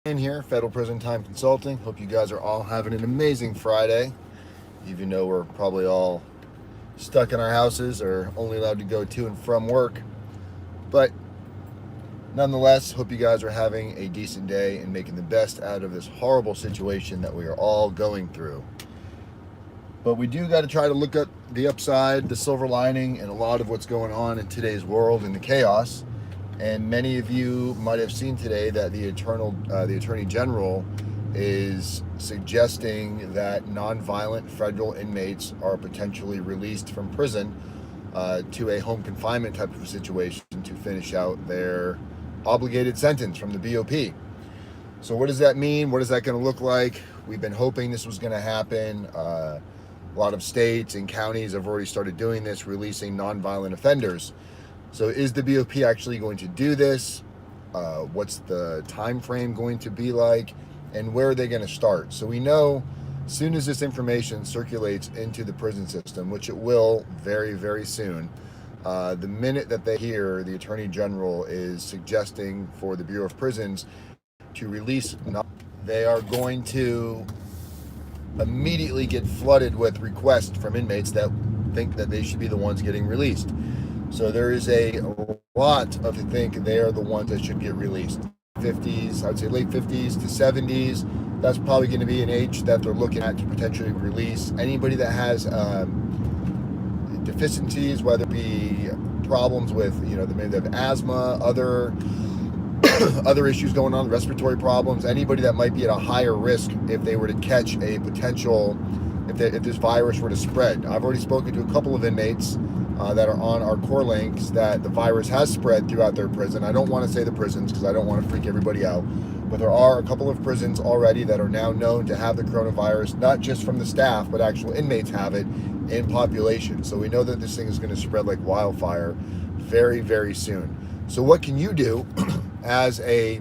Dan here, Federal Prison Time Consulting. Hope you guys are all having an amazing Friday, even though we're probably all stuck in our houses or only allowed to go to and from work. But nonetheless, hope you guys are having a decent day and making the best out of this horrible situation that we are all going through. But we do got to try to look at the upside, the silver lining, and a lot of what's going on in today's world and the chaos. And many of you might have seen today that the Attorney General is suggesting that nonviolent federal inmates are potentially released from prison to a home confinement type of situation to finish out their obligated sentence from the BOP. So what does that mean? What is that going to look like? We've been hoping this was going to happen. A lot of states and counties have already started doing this, releasing nonviolent offenders. So is the BOP actually going to do this? What's the time frame going to be like? And where are they going to start? So we know as soon as this information circulates into the prison system, which it will very, very soon, the minute that they hear the Attorney General is suggesting for the Bureau of Prisons to release, they are going to immediately get flooded with requests from inmates that think that they should be the ones getting released. So there is a lot of to think they are the ones that should get released. 50s, I would say late 50s to 70s. That's probably going to be an age that they're looking at to potentially release. Anybody that has deficiencies, whether it be problems with, maybe they have asthma, other issues going on, respiratory problems, anybody that might be at a higher risk if they were to catch a potential, if this virus were to spread. I've already spoken to a couple of inmates that are on our core links that the virus has spread throughout their prison. I don't want to say the prisons because I don't want to freak everybody out, but there are a couple of prisons already that are now known to have the coronavirus, not just from the staff, but actual inmates have it in population. So we know that this thing is going to spread like wildfire very, very soon. So what can you do as a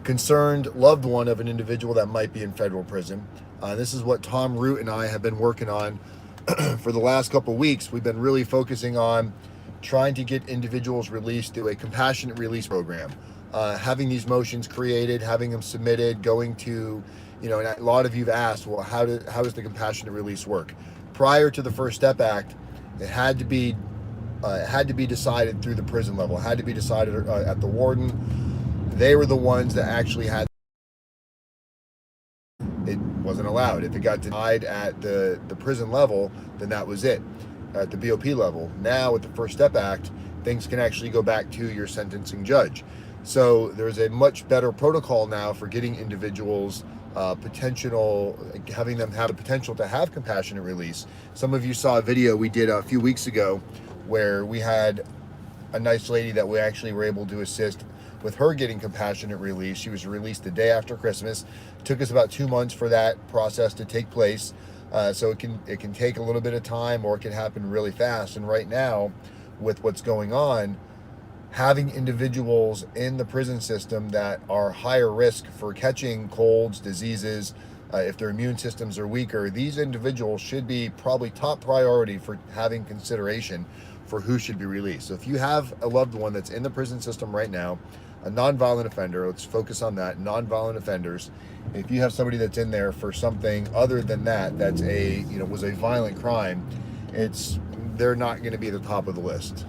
concerned loved one of an individual that might be in federal prison? This is what Tom Root and I have been working on for the last couple of weeks. We've been really focusing on trying to get individuals released through a compassionate release program, having these motions created, having them submitted, going to, and a lot of you've asked, well, how does the compassionate release work? Prior to the First Step Act, it had to be decided through the prison level. It had to be decided at the warden. They were the ones that actually had. It wasn't allowed. If it got denied at the prison level, then that was it. At the BOP level. Now with the First Step Act, things can actually go back to your sentencing judge. So there's a much better protocol now for getting individuals having them have the potential to have compassionate release. Some of you saw a video we did a few weeks ago where we had a nice lady that we actually were able to assist with her getting compassionate release. She was released the day after Christmas. It took us about 2 months for that process to take place. So it can take a little bit of time, or it can happen really fast. And right now, with what's going on, having individuals in the prison system that are higher risk for catching colds, diseases, if their immune systems are weaker, these individuals should be probably top priority for having consideration for who should be released. So if you have a loved one that's in the prison system right now, a nonviolent offender, let's focus on that, nonviolent offenders. If you have somebody that's in there for something other than that, that's was a violent crime, they're not going to be at the top of the list.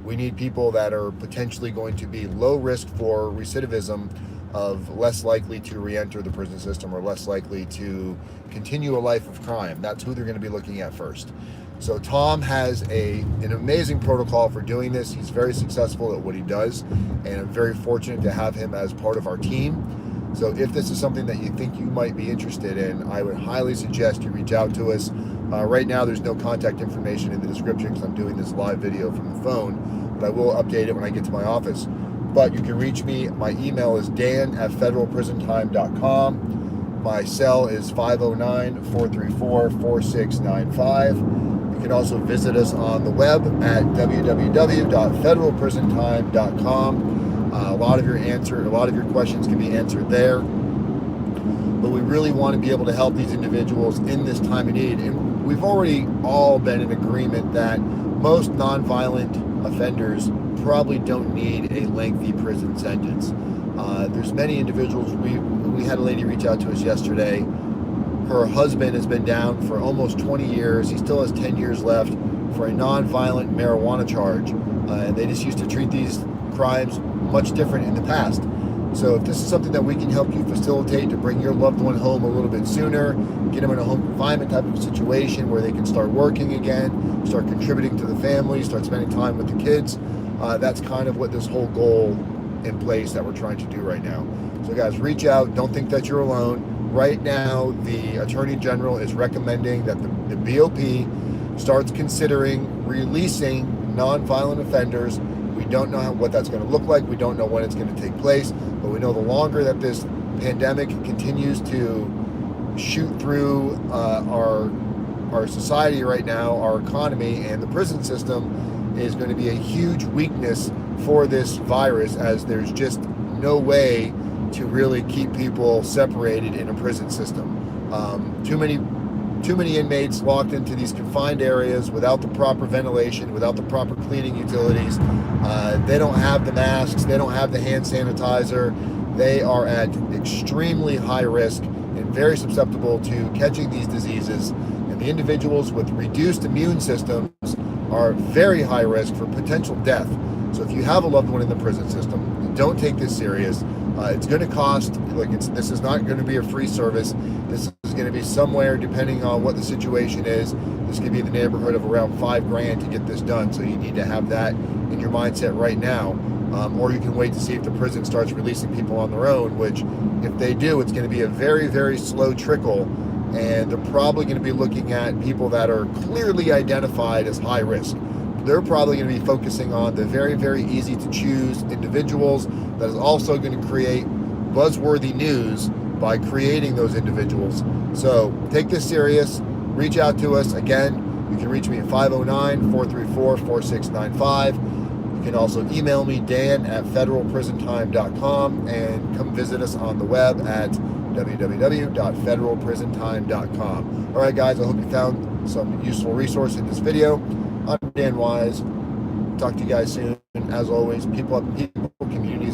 We need people that are potentially going to be low risk for recidivism, of less likely to re-enter the prison system or less likely to continue a life of crime. That's who they're going to be looking at first. So Tom has an amazing protocol for doing this. He's very successful at what he does, and I'm very fortunate to have him as part of our team. So if this is something that you think you might be interested in, I would highly suggest you reach out to us. Right now, there's no contact information in the description because I'm doing this live video from the phone, but I will update it when I get to my office. But you can reach me. My email is dan@federalprisontime.com. My cell is 509-434-4695. You can also visit us on the web at www.federalprisontime.com. A lot of your questions can be answered there. But we really want to be able to help these individuals in this time of need. And we've already all been in agreement that most nonviolent offenders probably don't need a lengthy prison sentence. There's many individuals. We had a lady reach out to us yesterday. Her husband has been down for almost 20 years. He still has 10 years left for a nonviolent marijuana charge. And they just used to treat these crimes much different in the past. So if this is something that we can help you facilitate to bring your loved one home a little bit sooner, get them in a home confinement type of situation where they can start working again, start contributing to the family, start spending time with the kids, that's kind of what this whole goal in place that we're trying to do right now. So guys, reach out. Don't think that you're alone. Right now, the Attorney General is recommending that the BOP starts considering releasing nonviolent offenders. We don't know what that's going to look like. We don't know when it's going to take place, but we know the longer that this pandemic continues to shoot through our society right now, our economy, and the prison system is going to be a huge weakness for this virus, as there's just no way to really keep people separated in a prison system. Too many inmates locked into these confined areas without the proper ventilation, without the proper cleaning utilities. They don't have the masks, they don't have the hand sanitizer. They are at extremely high risk and very susceptible to catching these diseases. And the individuals with reduced immune systems are very high risk for potential death. So if you have a loved one in the prison system, don't take this serious. It's going to cost, this is not going to be a free service. This is going to be somewhere, depending on what the situation is, this could be in the neighborhood of around $5,000 to get this done. So you need to have that in your mindset right now. Or you can wait to see if the prison starts releasing people on their own, which if they do, it's going to be a very, very slow trickle. And they're probably going to be looking at people that are clearly identified as high risk. They're probably going to be focusing on the very, very easy to choose individuals. That is also going to create buzzworthy news by creating those individuals. So take this serious. Reach out to us. Again, you can reach me at 509-434-4695. You can also email me, dan@federalprisontime.com, and come visit us on the web at www.federalprisontime.com. All right, guys, I hope you found some useful resource in this video. I'm Dan Wise. Talk to you guys soon. As always, people up, people, communities.